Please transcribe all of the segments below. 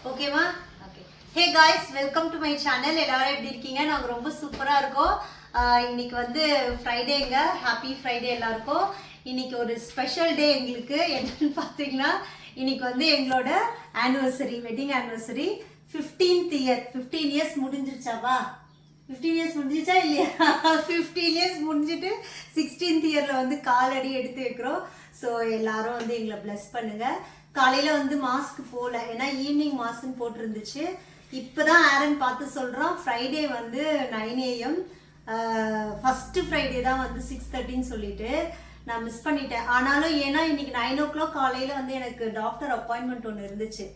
ஓகேவா? Okay. Hey guys, welcome to my channel. எல்லாரும் எப்படி இருக்கீங்க? நாங்கள் ரொம்ப சூப்பராக இருக்கோம். இன்னைக்கு வந்து ஃப்ரைடேங்க. ஹாப்பி ஃப்ரைடே எல்லாருக்கும். இன்னைக்கு ஒரு ஸ்பெஷல் டே எங்களுக்கு. என்னன்னு பார்த்தீங்கன்னா, இன்னைக்கு வந்து எங்களோட anniversary, wedding anniversary. 15th year. 15 years முடிஞ்சிருச்சாவா? 15 இயர்ஸ் முடிஞ்சிச்சா இல்லையா? 15 இயர்ஸ் முடிஞ்சிட்டு 16th இயரில் வந்து காலடி எடுத்து வைக்கிறோம். ஸோ எல்லாரும் வந்து எங்களை பிளஸ் பண்ணுங்க. காலையில் வந்து மாஸ்க் போகல, ஏன்னா ஈவினிங் மாஸ்க்னு போட்டிருந்துச்சு. இப்போ தான் ஆரன் பார்த்து சொல்கிறோம், ஃப்ரைடே வந்து 9 AM. ஃபஸ்ட்டு ஃப்ரைடே தான் வந்து 6:30ன்னு சொல்லிட்டு நான் மிஸ் பண்ணிட்டேன். ஆனாலும் ஏன்னா இன்னைக்கு 9 o'clock காலையில் வந்து எனக்கு டாக்டர் அப்பாயின்மெண்ட் ஒன்று இருந்துச்சு.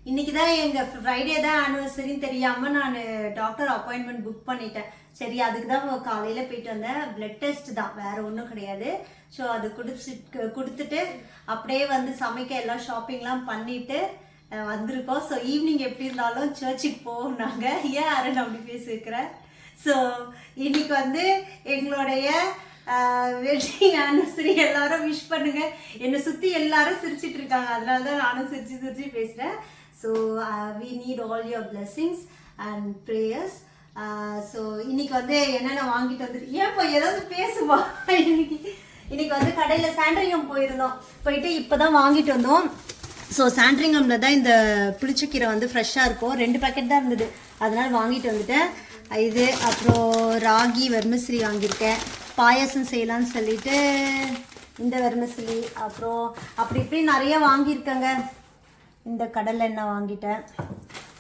இன்னைக்கு தான் எங்கள் ஃப்ரைடே தான் ஆனிவர்சரின்னு தெரியாமல் நான் டாக்டர் அப்பாயின்மெண்ட் புக் பண்ணிட்டேன். சரி, அதுக்கு தான் காலையில் போயிட்டு வந்தேன். பிளட் டெஸ்ட் தான், வேறு ஒன்றும் கிடையாது. ஸோ அது கொடுத்துட்டு அப்படியே வந்து சமைக்க எல்லாம் ஷாப்பிங்லாம் பண்ணிவிட்டு வந்திருக்கோம். ஸோ ஈவினிங் எப்படி இருந்தாலும் சர்ச்சுக்கு போனாங்க. ஏன் அரண் அப்படி பேசியிருக்கிறேன். ஸோ இன்னைக்கு வந்து எங்களுடைய வெட்டிங் ஆனிவர்சரி. எல்லாரும் விஷ் பண்ணுங்க. என்னை சுற்றி எல்லாரும் சிரிச்சிட்டு இருக்காங்க, அதனால தான் நானும் சிரிச்சு பேசுகிறேன். So we need all your blessings and prayers. So இன்னைக்கு வந்து என்னென்ன வாங்கிட்டு வந்துட்டு, ஏன்ப்பா ஏதாவது பேசுவா. இன்னைக்கு வந்து கடையில் சாண்ட்ரிங்கம் போயிட்டு இப்போ தான் வாங்கிட்டு வந்தோம். ஸோ சாண்ட்ரிங்கமில் தான் இந்த புளிச்சக்கீரை வந்து ஃப்ரெஷ்ஷாக இருக்கும். 2 பேக்கெட் தான் இருந்தது, அதனால் வாங்கிட்டு வந்துட்டேன். இது அப்புறம் ராகி வெர்மிசிலி வாங்கியிருக்கேன். பாயாசம் செய்யலான்னு சொல்லிட்டு இந்த வெர்மிசிலி, அப்புறம் அப்படி இப்படி நிறைய வாங்கியிருக்கேங்க. இந்த கடலை எண்ணெய் வாங்கிட்டேன்.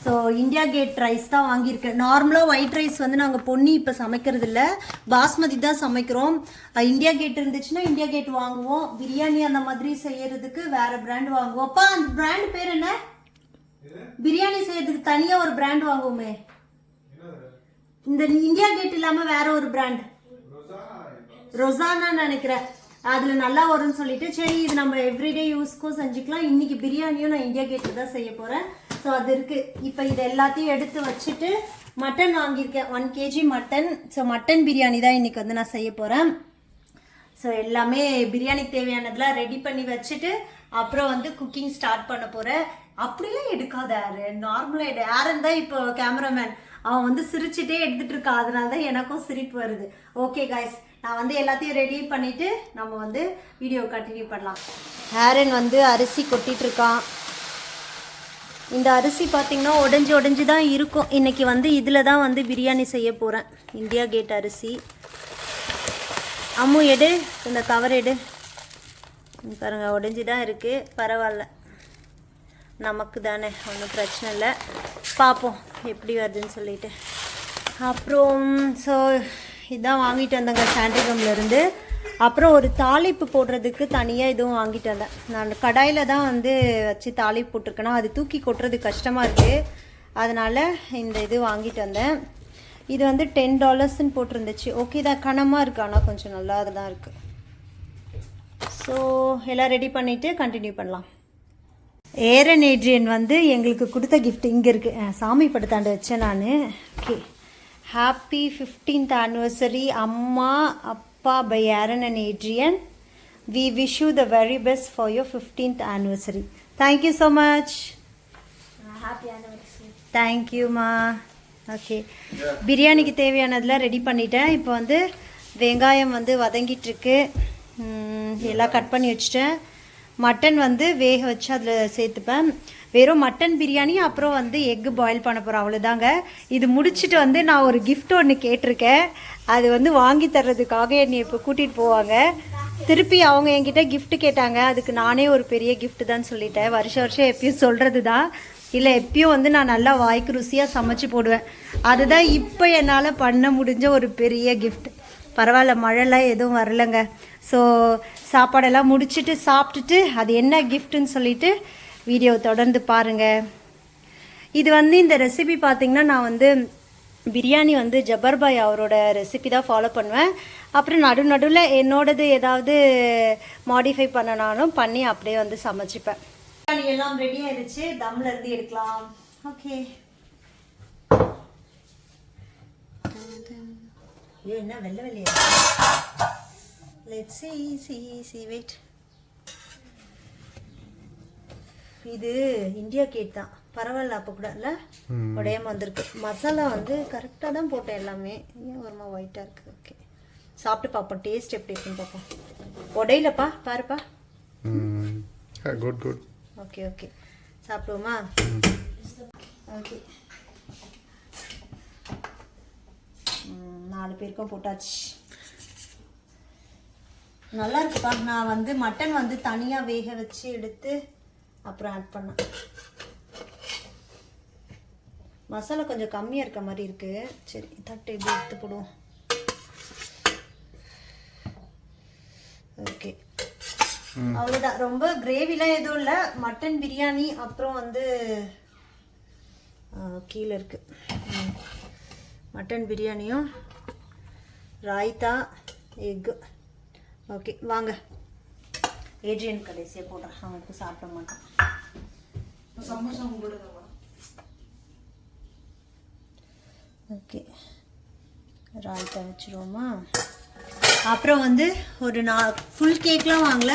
ஸோ இந்தியா கேட் ரைஸ் தான் வாங்கியிருக்கேன். நார்மலாக ஒயிட் ரைஸ் வந்து நாங்கள் பொன்னி இப்போ சமைக்கிறது இல்லை, பாஸ்மதி தான் சமைக்கிறோம். இந்தியா கேட் இருந்துச்சுன்னா இந்தியா கேட் வாங்குவோம். பிரியாணி அந்த மாதிரி செய்யறதுக்கு வேற பிராண்ட் வாங்குவோம். அப்பா, அந்த பிராண்ட் பேர் என்ன? பிரியாணி செய்யறதுக்கு தனியாக ஒரு பிராண்ட் வாங்குவோமே. இந்த இந்தியா கேட் இல்லாமல் வேற ஒரு பிராண்ட், ரொசானான்னு நினைக்கிறேன். அதில் நல்லா வரும்னு சொல்லிட்டு, சரி இது நம்ம எவ்ரிடே யூஸ்க்கும் செஞ்சுக்கலாம். இன்னைக்கு பிரியாணியும் நான் இந்தியா கேட்டில் தான் செய்ய போகிறேன். ஸோ அது இருக்குது. இப்போ இது எல்லாத்தையும் எடுத்து வச்சுட்டு மட்டன் வாங்கியிருக்கேன், 1 kg mutton. So mutton biryani தான் இன்னைக்கு வந்து நான் செய்ய போகிறேன். ஸோ எல்லாமே பிரியாணிக்கு தேவையானதெல்லாம் ரெடி பண்ணி வச்சுட்டு அப்புறம் வந்து குக்கிங் ஸ்டார்ட் பண்ண போகிறேன். அப்படிலாம் எடுக்காத ஆரன், நார்மலாக எடு. ஆரன் தான் இப்போ கேமராமேன், அவன் வந்து சிரிச்சுட்டே எடுத்துகிட்டு இருக்கான், அதனால தான் எனக்கும் சிரிப்பு வருது. ஓகே காய்ஸ், நான் வந்து எல்லாத்தையும் ரெடி பண்ணிவிட்டு நம்ம வந்து வீடியோ கண்டினியூ பண்ணலாம். ஆரன் வந்து அரிசி கொட்டிகிட்டு இருக்கான். இந்த அரிசி பார்த்திங்கன்னா உடஞ்சி தான் இருக்கும். இன்றைக்கி வந்து இதில் தான் வந்து பிரியாணி செய்ய போகிறேன். இந்தியா கேட் அரிசி. அம்மு எடு, இந்த கவர் எடு. பாருங்க, உடஞ்சி தான் இருக்குது. பரவாயில்ல, நமக்கு தானே, ஒன்றும் பிரச்சனை இல்லை. பார்ப்போம் எப்படி வருதுன்னு சொல்லிட்டு. அப்புறம் ஸோ இதான் வாங்கிட்டு வந்தேங்க சாண்ட்ரிகம்லேருந்து. அப்புறம் ஒரு தாளிப்பு போடுறதுக்கு தனியாக இதுவும் வாங்கிட்டு வந்தேன். நான் கடாயில் தான் வந்து வச்சு தாளிப்பு போட்டிருக்கேன்னா அது தூக்கி கொட்டுறது கஷ்டமாக இருக்குது, அதனால் இந்த இது வாங்கிட்டு வந்தேன். இது வந்து $10ன்னு போட்டிருந்துச்சு. ஓகே தான், கனமாக இருக்குது, ஆனால் கொஞ்சம் நல்லா தான் இருக்குது. ஸோ எல்லாம் ரெடி பண்ணிவிட்டு கண்டினியூ பண்ணலாம். ஏரன் ஏட்ரியன் வந்து எங்களுக்கு கொடுத்த கிஃப்ட் இங்கே இருக்குது. சாமி படத்தாண்டு வச்சேன் நான். ஓகே, ஹாப்பி 15th anniversary அம்மா அப்பா by Aaron and Adrian. We wish you the very best for your 15th anniversary. Thank you so much. Happy anniversary. தேங்க்யூம்மா. ஓகே, பிரியாணிக்கு தேவையானதெல்லாம் ரெடி பண்ணிட்டேன். இப்போ வந்து வெங்காயம் வந்து வதங்கிட்டுருக்கு, எல்லாம் கட் பண்ணி வச்சுட்டேன். மட்டன் வந்து வேக வச்சு அதில் சேர்த்துப்பேன். வெறும் மட்டன் பிரியாணி, அப்புறம் வந்து எக்கு பாயில் பண்ண போகிறேன், அவ்வளோதாங்க. இது முடிச்சுட்டு வந்து நான் ஒரு கிஃப்ட் ஒன்று கேட்டிருக்கேன். அது வந்து வாங்கி தர்றதுக்காக என்னை இப்போ கூட்டிகிட்டு போவாங்க. திருப்பி அவங்க என்கிட்ட கிஃப்ட் கேட்டாங்க, அதுக்கு நானே ஒரு பெரிய கிஃப்ட் தான் சொல்லிட்டேன். வருஷம் எப்பயும் சொல்கிறது தான், இல்லை எப்பயும் வந்து நான் நல்லா வாய்க்கு ருசியாக சமைச்சு போடுவேன். அதுதான் இப்போ என்னால் பண்ண முடிஞ்ச ஒரு பெரிய கிஃப்ட். பரவாயில்ல, மழைலாம் எதுவும் வரலைங்க. ஸோ சாப்பாடெல்லாம் முடிச்சுட்டு சாப்பிட்டுட்டு அது என்ன கிஃப்ட்டுன்னு சொல்லிவிட்டு வீடியோ தொடர்ந்து பாருங்கள். இது வந்து இந்த ரெசிபி பார்த்திங்கன்னா, நான் வந்து பிரியாணி வந்து ஜபர்பாய் அவரோட ரெசிபி தான் ஃபாலோ பண்ணுவேன். அப்புறம் நடுவில் என்னோடது ஏதாவது மாடிஃபை பண்ணனாலும் பண்ணி அப்படியே வந்து சமைச்சிப்பேன். பிரியாணி எல்லாம் ரெடி ஆயிடுச்சு, தம்ல இருந்து எடுக்கலாம். ஓகே, என்ன வெள்ளையா? Let's see, wait. இது இந்தியா கேட் தான். பரவாயில்ல அப்போ கூட இல்லை உடையாம வந்திருக்கு. மசாலா வந்து கரெக்டாக தான் போட்டேன் எல்லாமே. ஏன் ஒருமா ஒயிட்டாக இருக்குது. ஓகே சாப்பிட்டு பார்ப்போம் டேஸ்ட் எப்படி இருக்குன்னு பார்ப்போம். உடையிலப்பா பாருப்பா. Good good. ஓகே ஓகே சாப்பிடுவோமா? ஓகே 4 பேருக்கும் போட்டாச்சு. நல்லா இருக்குப்பா. நான் வந்து மட்டன் வந்து தனியாக வேக வச்சு எடுத்து அப்புறம் ஆட் பண்ணேன். மசாலா கொஞ்சம் கம்மியாக இருக்க மாதிரி இருக்கு. சரி தட்டு எப்படி எடுத்து போடுவோம். ஓகே அவ்வளோதான். ரொம்ப கிரேவிலாம் எதுவும் இல்லை. மட்டன் பிரியாணி அப்புறம் வந்து கீழே இருக்கு மட்டன் பிரியாணியும் ராய்த்தா எக்கு. ஓகே வாங்க. ஏட்ரியன் கடைசியாக போடுறேன். அவனுக்கு சாப்பிட மாட்டான். ஓகே ராய்த்தா வச்சுருவோமா? அப்புறம் வந்து ஒரு ஃபுல் கேக்லாம் வாங்கல,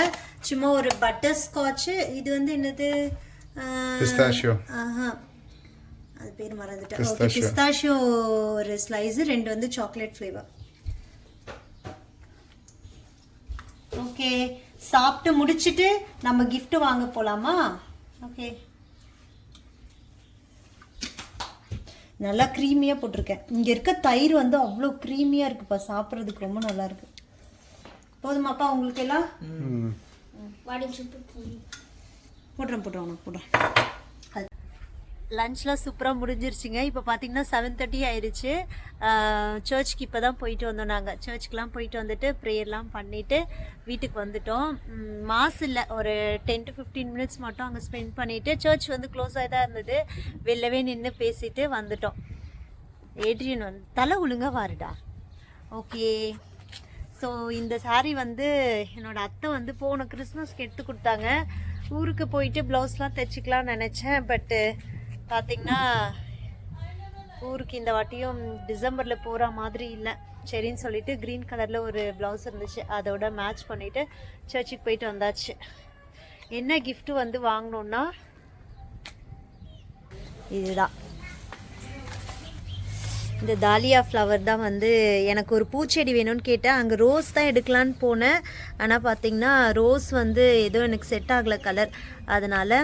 சும்மா ஒரு பட்டர் ஸ்காட்சு. இது வந்து என்னது? ஆஹா அது பேர் மறந்துட்டேன். ஓகே பிஸ்தாஷியோ ஒரு ஸ்லைஸு, 2 வந்து சாக்லேட் ஃப்ளேவர். ஓகே சாப்பிட்டு முடிச்சுட்டு நம்ம gift வாங்க போகலாமா? ஓகே நல்லா க்ரீமியாக போட்டிருக்கேன். இங்கே இருக்க தயிர் வந்து அவ்வளோ க்ரீமியாக இருக்குப்பா. சாப்பிட்றதுக்கு ரொம்ப நல்லா இருக்கு. போதுமாப்பா உங்களுக்கு எல்லாம்? போடுறேன் உனக்கு போடுறேன். லஞ்ச்லாம் சூப்பராக முடிஞ்சிருச்சுங்க. இப்போ பார்த்தீங்கன்னா 7:30 ஆயிடுச்சு. சர்ச்சுக்கு இப்போ தான் போயிட்டு வந்தோம். நாங்கள் சர்ச்சுக்கெலாம் போயிட்டு வந்துட்டு ப்ரேயர்லாம் பண்ணிவிட்டு வீட்டுக்கு வந்துட்டோம். மாஸ் இல்லை, ஒரு 10 to 15 மினிட்ஸ் மட்டும் அங்கே ஸ்பெண்ட் பண்ணிவிட்டு சர்ச் வந்து க்ளோஸ் ஆகி தான் இருந்தது. வெளிலவே நின்று பேசிட்டு வந்துட்டோம். ஏட்ரியன் வந்து தலை ஒழுங்கா வாருடா. ஓகே ஸோ இந்த சாரீ வந்து என்னோடய அத்தை வந்து போன கிறிஸ்மஸ்க்கு எடுத்து கொடுத்தாங்க. ஊருக்கு போயிட்டு ப்ளவுஸ்லாம் தைச்சிக்கலாம்னு நினச்சேன். பட்டு பார்த்திங்கன்னா ஊருக்கு இந்த வாட்டியும் டிசம்பரில் போகிற மாதிரி இல்லை. சரின்னு சொல்லிட்டு க்ரீன் கலரில் ஒரு ப்ளவுஸ் இருந்துச்சு, அதோட மேட்ச் பண்ணிவிட்டு சர்ச்சுக்கு போயிட்டு வந்தாச்சு. என்ன gift வந்து வாங்கினோன்னா இதுதான். இந்த தாலியா ஃப்ளவர் தான் வந்து எனக்கு ஒரு பூச்செடி வேணும்னு கேட்டேன். அங்கே ரோஸ் தான் எடுக்கலான்னு போனேன். ஆனால் பார்த்திங்கன்னா ரோஸ் வந்து ஏதோ எனக்கு செட் ஆகலை கலர், அதனால்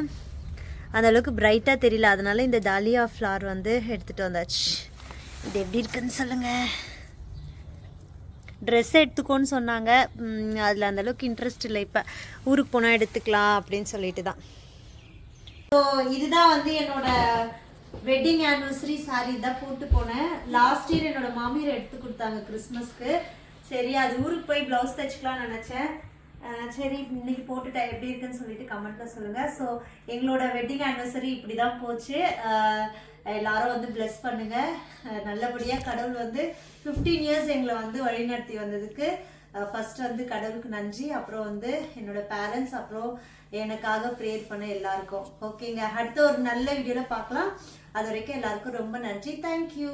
அந்தளவுக்கு பிரைட்டாக தெரியல. அதனால் இந்த தாலியா ஃப்ளவர் வந்து எடுத்துகிட்டு வந்தாச்சு. இது எப்படி இருக்குன்னு சொல்லுங்கள். ட்ரெஸ் எடுத்துக்கோன்னு சொன்னாங்க. அதில் அந்தளவுக்கு இன்ட்ரெஸ்ட் இல்லை. இப்போ ஊருக்கு போனால் எடுத்துக்கலாம் அப்படின்னு சொல்லிட்டு தான். ஸோ இதுதான் வந்து என்னோட வெட்டிங் ஆனிவர்சரி சாரீ தான் போட்டு போனேன். லாஸ்ட் இயர் என்னோட மாமியார் எடுத்து கொடுத்தாங்க கிறிஸ்மஸ்க்கு. சரி அது ஊருக்கு போய் ப்ளவுஸ் தைச்சிக்கலாம்னு நினச்சேன். சரி இன்னைக்கு போட்டுட்டேன், எப்படி இருக்குன்னு சொல்லிட்டு கமெண்ட்ல சொல்லுங்கள். ஸோ எங்களோட வெட்டிங் ஆனிவர்சரி இப்படி தான் போச்சு. எல்லாரும் வந்து பிளஸ் பண்ணுங்க. நல்லபடியாக கடவுள் வந்து 15 இயர்ஸ் எங்களை வந்து வழிநடத்தி வந்ததுக்கு ஃபர்ஸ்ட் வந்து கடவுளுக்கு நன்றி. அப்புறம் வந்து என்னோட பேரண்ட்ஸ், அப்புறம் எனக்காக ப்ரேயர் பண்ண எல்லாருக்கும். ஓகேங்க, அடுத்த ஒரு நல்ல வீடியோவில் பார்க்கலாம். அது வரைக்கும் எல்லாருக்கும் ரொம்ப நன்றி. தேங்க்யூ.